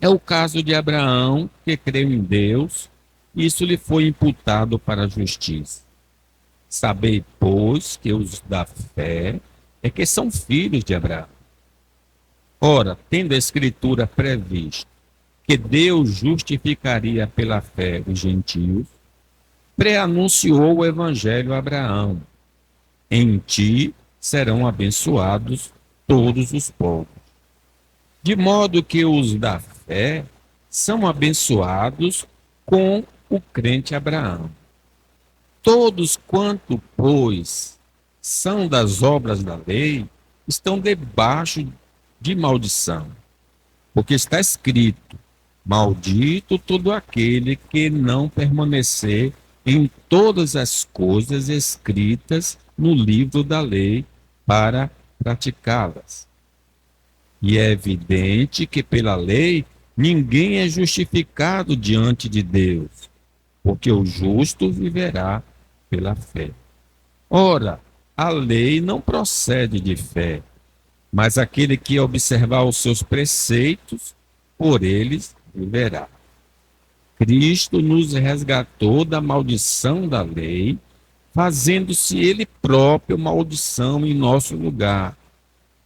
É o caso de Abraão, que creu em Deus, e isso lhe foi imputado para a justiça. Sabei, pois, que os da fé é que são filhos de Abraão. Ora, tendo a Escritura previsto que Deus justificaria pela fé os gentios, preanunciou o Evangelho a Abraão. Em ti serão abençoados todos os povos. De modo que os da fé são abençoados com o crente Abraão. Todos quanto, pois, são das obras da lei, estão debaixo de maldição. Porque está escrito: maldito todo aquele que não permanecer em todas as coisas escritas no livro da lei para praticá-las. E é evidente que pela lei ninguém é justificado diante de Deus, porque o justo viverá pela fé. Ora, a lei não procede de fé, mas aquele que observar os seus preceitos, por eles viverá. Cristo nos resgatou da maldição da lei, fazendo-se ele próprio maldição em nosso lugar,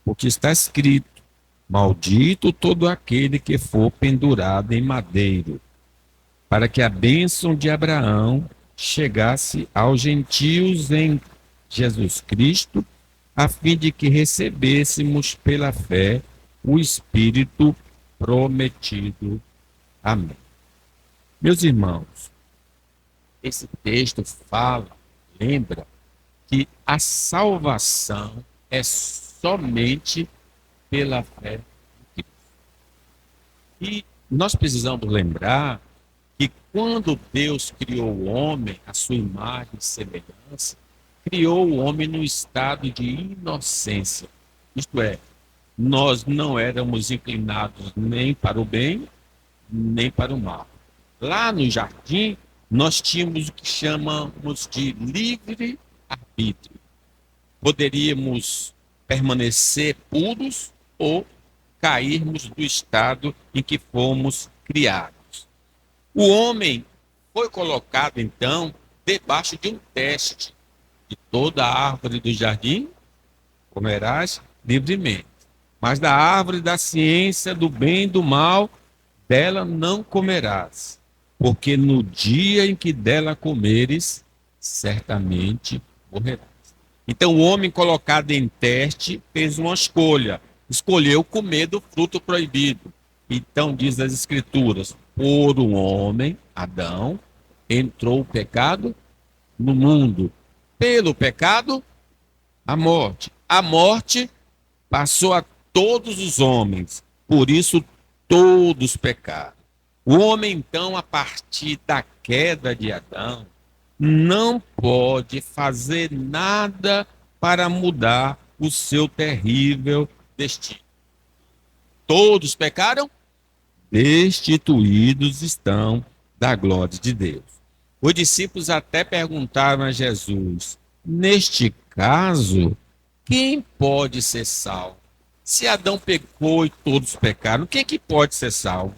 porque está escrito: maldito todo aquele que for pendurado em madeiro, para que a bênção de Abraão chegasse aos gentios em Jesus Cristo, a fim de que recebêssemos pela fé o Espírito prometido. Amém. Meus irmãos, esse texto fala, lembra, que a salvação é somente pela fé em Cristo. E nós precisamos lembrar que quando Deus criou o homem, a sua imagem e semelhança, criou o homem no estado de inocência. Isto é, nós não éramos inclinados nem para o bem, nem para o mal. Lá no jardim, nós tínhamos o que chamamos de livre arbítrio. Poderíamos permanecer puros ou cairmos do estado em que fomos criados. O homem foi colocado, então, debaixo de um teste. De toda a árvore do jardim comerás livremente, mas da árvore da ciência do bem e do mal, dela não comerás, porque no dia em que dela comeres, certamente morrerás. Então o homem colocado em teste fez uma escolha, escolheu comer do fruto proibido. Então diz as escrituras: por um homem, Adão, entrou o pecado no mundo. Pelo pecado, a morte. A morte passou a todos os homens, por isso todos pecaram. O homem, então, a partir da queda de Adão, não pode fazer nada para mudar o seu terrível destino. Todos pecaram, destituídos estão da glória de Deus. Os discípulos até perguntaram a Jesus: neste caso, quem pode ser salvo? Se Adão pecou e todos pecaram, quem é que pode ser salvo?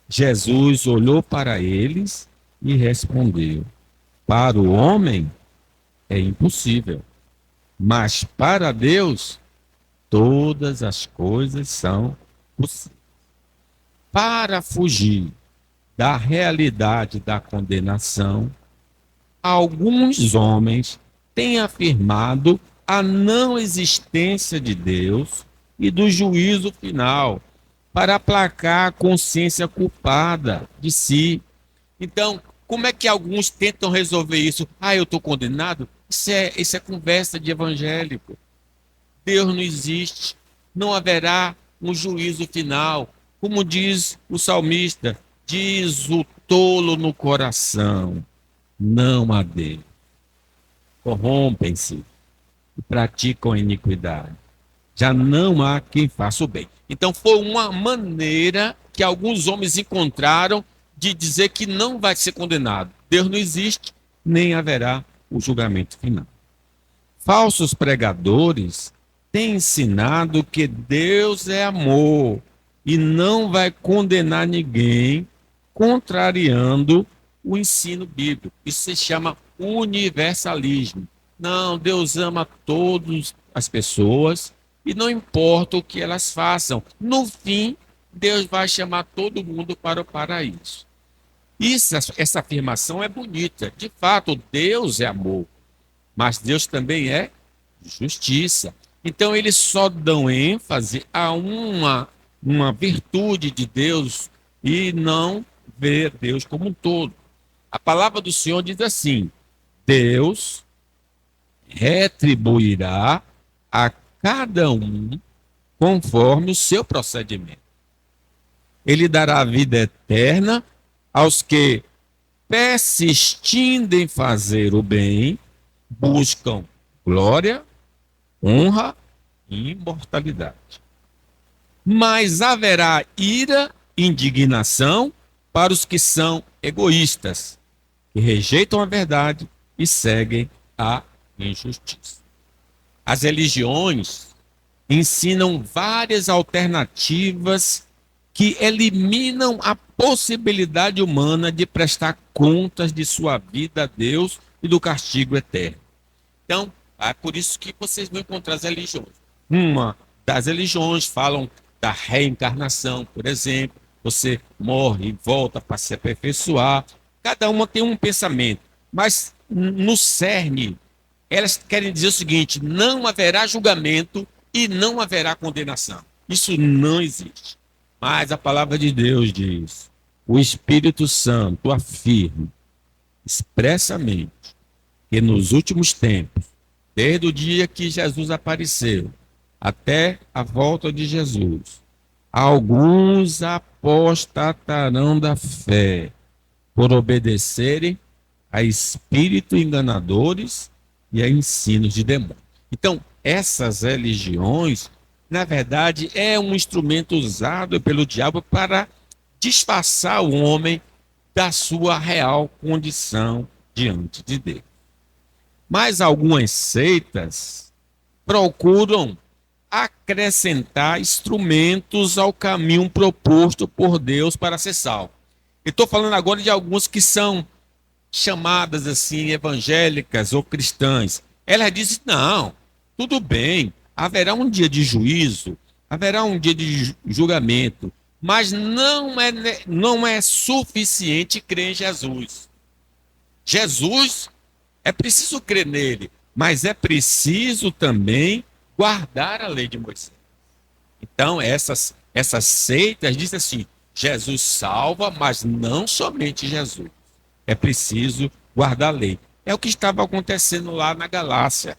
Jesus olhou para eles e respondeu: para o homem é impossível, mas para Deus todas as coisas são possíveis. Para fugir da realidade da condenação, alguns homens têm afirmado a não existência de Deus e do juízo final, para aplacar a consciência culpada de si. Então, como é que alguns tentam resolver isso? Ah, eu estou condenado? Isso é conversa de evangélico. Deus não existe, não haverá um juízo final. Como diz o salmista, diz o tolo no coração: não há Deus. Corrompem-se e praticam a iniquidade. Já não há quem faça o bem. Então foi uma maneira que alguns homens encontraram de dizer que não vai ser condenado. Deus não existe, nem haverá o julgamento final. Falsos pregadores têm ensinado que Deus é amor e não vai condenar ninguém contrariando o ensino bíblico. Isso se chama universalismo. Não, Deus ama todas as pessoas e não importa o que elas façam. No fim, Deus vai chamar todo mundo para o paraíso. Essa afirmação é bonita. De fato, Deus é amor, mas Deus também é justiça. Então, eles só dão ênfase a uma virtude de Deus e não vê Deus como um todo. A palavra do Senhor diz assim: Deus retribuirá a cada um conforme o seu procedimento. Ele dará a vida eterna aos que, persistindo em fazer o bem, buscam glória, honra e imortalidade. Mas haverá ira e indignação para os que são egoístas, que rejeitam a verdade e seguem a injustiça. As religiões ensinam várias alternativas que eliminam a possibilidade humana de prestar contas de sua vida a Deus e do castigo eterno. Então, é por isso que vocês vão encontrar as religiões. Uma das religiões falam da reencarnação, por exemplo. Você morre e volta para se aperfeiçoar. Cada uma tem um pensamento. Mas no cerne, elas querem dizer o seguinte: não haverá julgamento e não haverá condenação. Isso não existe. Mas a palavra de Deus diz, o Espírito Santo afirma expressamente que nos últimos tempos, desde o dia que Jesus apareceu até a volta de Jesus, alguns apostatarão da fé por obedecerem a espíritos enganadores e a ensinos de demônios. Então, essas religiões, na verdade, é um instrumento usado pelo diabo para disfarçar o homem da sua real condição diante de Deus. Mas algumas seitas procuram acrescentar instrumentos ao caminho proposto por Deus para ser salvo. Estou falando agora de alguns que são chamadas assim evangélicas ou cristãs. Elas dizem: não, tudo bem, haverá um dia de juízo, haverá um dia de julgamento, mas não é suficiente crer em Jesus. Jesus, é preciso crer nele, mas é preciso também guardar a lei de Moisés. Então, essas seitas dizem assim: Jesus salva, mas não somente Jesus. É preciso guardar a lei. É o que estava acontecendo lá na Galácia.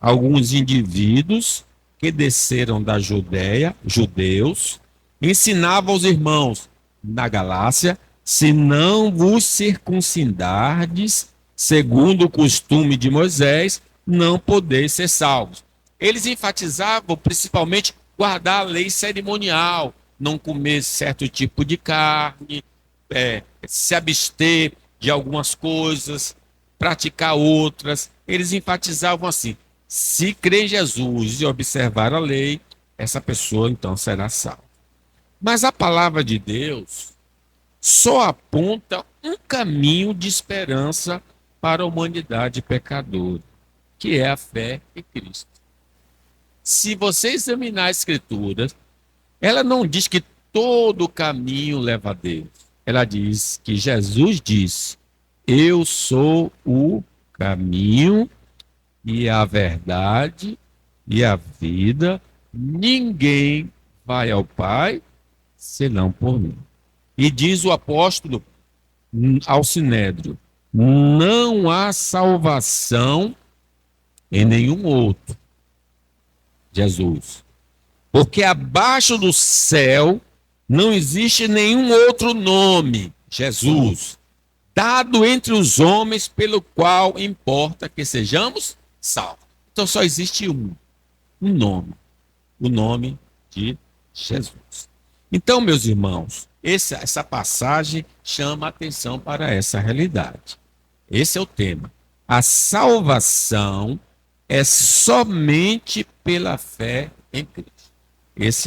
Alguns indivíduos que desceram da Judeia, judeus, ensinavam aos irmãos na Galácia: se não vos circuncidardes, segundo o costume de Moisés, não podeis ser salvos. Eles enfatizavam principalmente guardar a lei cerimonial, não comer certo tipo de carne, se abster de algumas coisas, praticar outras. Eles enfatizavam assim: se crer em Jesus e observar a lei, essa pessoa então será salva. Mas a palavra de Deus só aponta um caminho de esperança para a humanidade pecadora, que é a fé em Cristo. Se você examinar a Escritura, ela não diz que todo caminho leva a Deus. Ela diz que Jesus disse: eu sou o caminho e a verdade e a vida. Ninguém vai ao Pai senão por mim. E diz o apóstolo ao Sinédrio: não há salvação em nenhum outro, Jesus, porque abaixo do céu não existe nenhum outro nome, Jesus, dado entre os homens pelo qual importa que sejamos salvos. Então só existe um nome, o nome de Jesus. Então, meus irmãos, essa passagem chama a atenção para essa realidade. Esse é o tema. A salvação é somente pela fé em Cristo. Esse é o